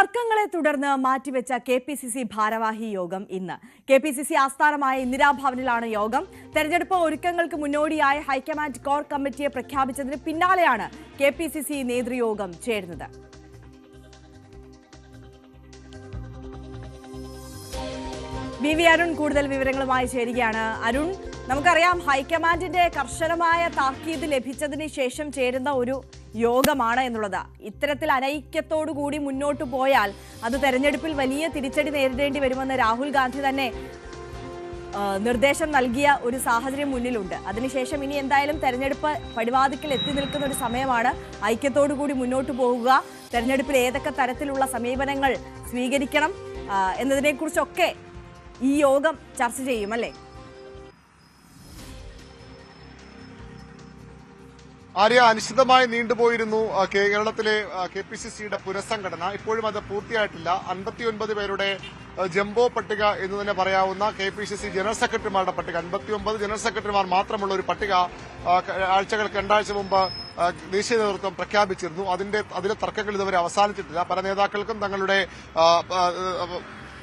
തർക്കങ്ങളെ തുടർന്ന് മാറ്റിവെച്ച കെപിസിസി ഭാരവാഹി യോഗം ഇന്ന്. കെപിസിസി ആസ്ഥാനമായ ഇന്ദിരാഭവനിലാണ് യോഗം. തെരഞ്ഞെടുപ്പ് ഒരുക്കങ്ങൾക്ക് മുന്നോടിയായി ഹൈക്കമാൻഡ് കോർ കമ്മിറ്റിയെ പ്രഖ്യാപിച്ചതിന് പിന്നാലെയാണ് കെപിസിസി നേതൃയോഗം ചേരുന്നത്. വി അരുൺ കൂടുതൽ വിവരങ്ങളുമായി ചേരുകയാണ്. അരുൺ, നമുക്കറിയാം ഹൈക്കമാൻഡിന്റെ കർശനമായ താക്കീത് ലഭിച്ചതിന് ശേഷം ചേരുന്ന ഒരു യോഗമാണ് എന്നുള്ളത്. ഇത്തരത്തിൽ അനൈക്യത്തോടുകൂടി മുന്നോട്ട് പോയാൽ അത് തെരഞ്ഞെടുപ്പിൽ വലിയ തിരിച്ചടി നേരിടേണ്ടി വരുമെന്ന് രാഹുൽ ഗാന്ധി തന്നെ നിർദ്ദേശം നൽകിയ ഒരു സാഹചര്യം മുന്നിലുണ്ട്. അതിനുശേഷം ഇനി എന്തായാലും തെരഞ്ഞെടുപ്പ് പടിവാതിക്കൽ എത്തി നിൽക്കുന്ന ഒരു സമയമാണ്. ഐക്യത്തോടുകൂടി മുന്നോട്ട് പോകുക, തെരഞ്ഞെടുപ്പിൽ ഏതൊക്കെ തരത്തിലുള്ള സമീപനങ്ങൾ സ്വീകരിക്കണം എന്നതിനെക്കുറിച്ചൊക്കെ ഈ യോഗം ചർച്ച ചെയ്യും, അല്ലേ? ആര്യ, അനിശ്ചിതമായി നീണ്ടുപോയിരുന്നു കേരളത്തിലെ കെപിസിസിയുടെ പുനഃസംഘടന. ഇപ്പോഴും അത് പൂർത്തിയായിട്ടില്ല. 59 പേരുടെ ജംബോ പട്ടിക എന്ന് തന്നെ പറയാവുന്ന കെപിസിസി ജനറൽ സെക്രട്ടറിമാരുടെ പട്ടിക, 59 ജനറൽ സെക്രട്ടറിമാർ മാത്രമുള്ള ഒരു പട്ടിക രണ്ടാഴ്ച മുമ്പ് ദേശീയ നേതൃത്വം പ്രഖ്യാപിച്ചിരുന്നു. അതിലെ തർക്കങ്ങൾ ഇതുവരെ അവസാനിച്ചിട്ടില്ല. പല നേതാക്കൾക്കും തങ്ങളുടെ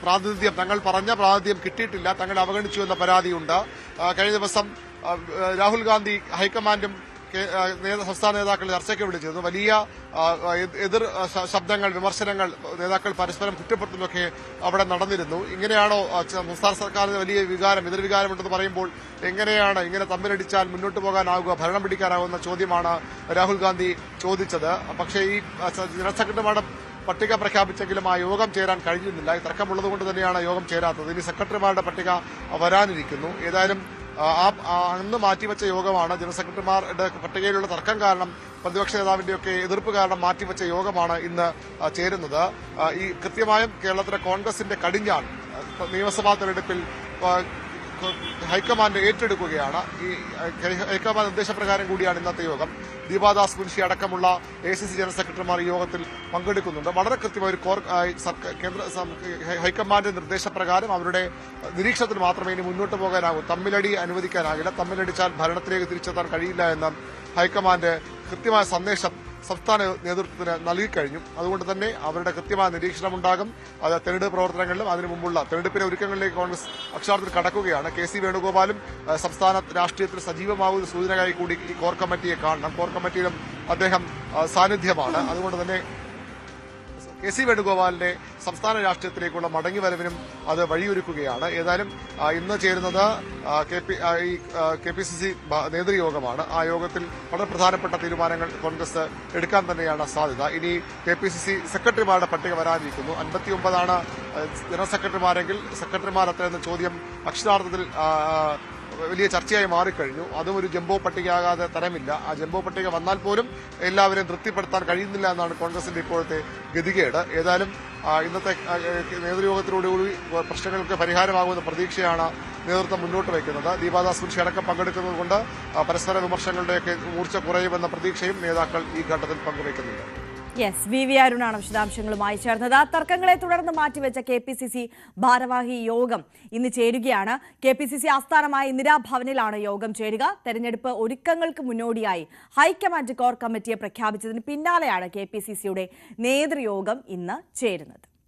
പ്രാതിനിധ്യം, തങ്ങൾ പറഞ്ഞ പ്രാതിനിധ്യം കിട്ടിയിട്ടില്ല, തങ്ങൾ അവഗണിച്ചു എന്ന പരാതിയുണ്ട്. കഴിഞ്ഞ ദിവസം രാഹുൽ ഗാന്ധി ഹൈക്കമാൻഡും സംസ്ഥാന നേതാക്കൾ ചർച്ചയ്ക്ക് വിളിച്ചിരുന്നു. വലിയ എതിർ ശബ്ദങ്ങൾ, വിമർശനങ്ങൾ, നേതാക്കൾ പരസ്പരം കുറ്റപ്പെടുത്തുന്നതൊക്കെ അവിടെ നടന്നിരുന്നു. ഇങ്ങനെയാണോ സംസ്ഥാന സർക്കാരിന് വലിയ എതിർവികാരമുണ്ടെന്ന് പറയുമ്പോൾ എങ്ങനെയാണ് ഇങ്ങനെ തമ്മിലടിച്ചാൽ മുന്നോട്ട് പോകാനാവുക, ഭരണം പിടിക്കാനാവുന്ന ചോദ്യമാണ് രാഹുൽ ഗാന്ധി ചോദിച്ചത്. പക്ഷേ ഈ ജനറൽ സെക്രട്ടറിമാരുടെ പട്ടിക പ്രഖ്യാപിച്ചെങ്കിലും ആ യോഗം ചേരാൻ കഴിഞ്ഞിരുന്നില്ല. ഈ തർക്കമുള്ളതുകൊണ്ട് തന്നെയാണ് യോഗം ചേരാത്തത്. ഇനി സെക്രട്ടറിമാരുടെ പട്ടിക വരാനിരിക്കുന്നു. ഏതായാലും അന്ന് മാറ്റിവെച്ച യോഗമാണ്. ജനറൽ സെക്രട്ടറിമാരുടെ പട്ടികയിലുള്ള തർക്കം കാരണം, പ്രതിപക്ഷ നേതാവിന്റെയൊക്കെ എതിർപ്പ് കാരണം മാറ്റിവെച്ച യോഗമാണ് ഇന്ന് ചേരുന്നത്. ഈ കൃത്യമായും കേരളത്തിലെ കോൺഗ്രസിന്റെ കടിഞ്ഞാൺ നിയമസഭാ തെരഞ്ഞെടുപ്പിൽ ഹൈക്കമാൻഡ് ഏറ്റെടുക്കുകയാണ്. ഈ ഹൈക്കമാൻഡ് നിർദ്ദേശപ്രകാരം കൂടിയാണ് ഇന്നത്തെ യോഗം. ദീപാദാസ് മുൻഷി അടക്കമുള്ള എസിസി ജനറൽ സെക്രട്ടറിമാർ ഈ യോഗത്തിൽ പങ്കെടുക്കുന്നുണ്ട്. വളരെ കൃത്യമായ ഒരു കേന്ദ്ര ഹൈക്കമാൻഡ് നിർദ്ദേശപ്രകാരം അവരുടെ നിരീക്ഷണത്തിൽ മാത്രമേ ഇനി മുന്നോട്ട് പോകാനാകൂ. തമ്മിലടി അനുവദിക്കാനാകില്ല. തമ്മിലടിച്ചാൽ ഭരണത്തിലേക്ക് തിരിച്ചെത്താൻ കഴിയില്ല എന്ന ഹൈക്കമാൻഡ് കൃത്യമായ സന്ദേശം സംസ്ഥാന നേതൃത്വത്തിന് നൽകിക്കഴിഞ്ഞു. അതുകൊണ്ട് തന്നെ അവരുടെ കൃത്യമായ നിരീക്ഷണമുണ്ടാകും. അത് തെരഞ്ഞെടുപ്പ് പ്രവർത്തനങ്ങളിലും അതിനു മുമ്പുള്ള തെരഞ്ഞെടുപ്പിന്റെ ഒരുക്കങ്ങളിലേക്ക് കോൺഗ്രസ് അക്ഷരാർത്ഥത്തിൽ കടക്കുകയാണ്. കെ.സി. വേണുഗോപാലും സംസ്ഥാന രാഷ്ട്രീയത്തിൽ സജീവമാകുന്ന സൂചനയായി കൂടി ഈ കോർ കമ്മിറ്റിയെ കാണണം. കോർ കമ്മിറ്റിയിലും അദ്ദേഹം സാന്നിധ്യമാണ്. അതുകൊണ്ട് തന്നെ കെ.സി. വേണുഗോപാലിന്റെ സംസ്ഥാന രാഷ്ട്രീയത്തിലേക്കുള്ള മടങ്ങിവരവിനും അത് വഴിയൊരുക്കുകയാണ്. ഏതായാലും ഇന്ന് ചേരുന്നത് കെപിസിസി നേതൃയോഗമാണ്. ആ യോഗത്തിൽ വളരെ പ്രധാനപ്പെട്ട തീരുമാനങ്ങൾ കോൺഗ്രസ് എടുക്കാൻ തന്നെയാണ് സാധ്യത. ഇനി കെപിസിസി സെക്രട്ടറിമാരുടെ പട്ടിക വരാനിരിക്കുന്നു. 59 ജനറൽ സെക്രട്ടറിമാരെങ്കിൽ സെക്രട്ടറിമാർ എത്രയെന്ന ചോദ്യം അക്ഷരാർത്ഥത്തിൽ വലിയ ചർച്ചയായി മാറിക്കഴിഞ്ഞു. അതും ഒരു ജംബോ പട്ടികയാകാതെ തരമില്ല. ആ ജംബോ പട്ടിക വന്നാൽ പോലും എല്ലാവരെയും തൃപ്തിപ്പെടുത്താൻ കഴിയുന്നില്ല എന്നാണ് കോൺഗ്രസിന്റെ ഇപ്പോഴത്തെ ഗതികേട്. ഏതായാലും ഇന്നത്തെ നേതൃയോഗത്തിലൂടെ പ്രശ്നങ്ങൾക്ക് പരിഹാരമാകുമെന്ന പ്രതീക്ഷയാണ് നേതൃത്വം മുന്നോട്ട് വയ്ക്കുന്നത്. ദീപാദാസ് മുൻഷി അടക്കം പങ്കെടുക്കുന്നതുകൊണ്ട് പരസ്പര വിമർശനങ്ങളുടെയൊക്കെ മൂർച്ച കുറയുമെന്ന പ്രതീക്ഷയും നേതാക്കൾ ഈ ഘട്ടത്തിൽ പങ്കുവയ്ക്കുന്നുണ്ട്. യെസ്, വി അരുണാണ് വിശദാംശങ്ങളുമായി ചേർന്നത്. തർക്കങ്ങളെ തുടർന്ന് മാറ്റിവെച്ച കെപിസിസി ഭാരവാഹി യോഗം ഇന്ന് ചേരുകയാണ്. കെപിസിസി ആസ്ഥാനമായ ഇന്ദിരാഭവനിലാണ് യോഗം ചേരുക. തെരഞ്ഞെടുപ്പ് ഒരുക്കങ്ങൾക്ക് മുന്നോടിയായി ഹൈക്കമാൻഡ് കോർ കമ്മിറ്റിയെ പ്രഖ്യാപിച്ചതിന് പിന്നാലെയാണ് കെപിസിസിയുടെ നേതൃയോഗം ഇന്ന് ചേരുന്നത്.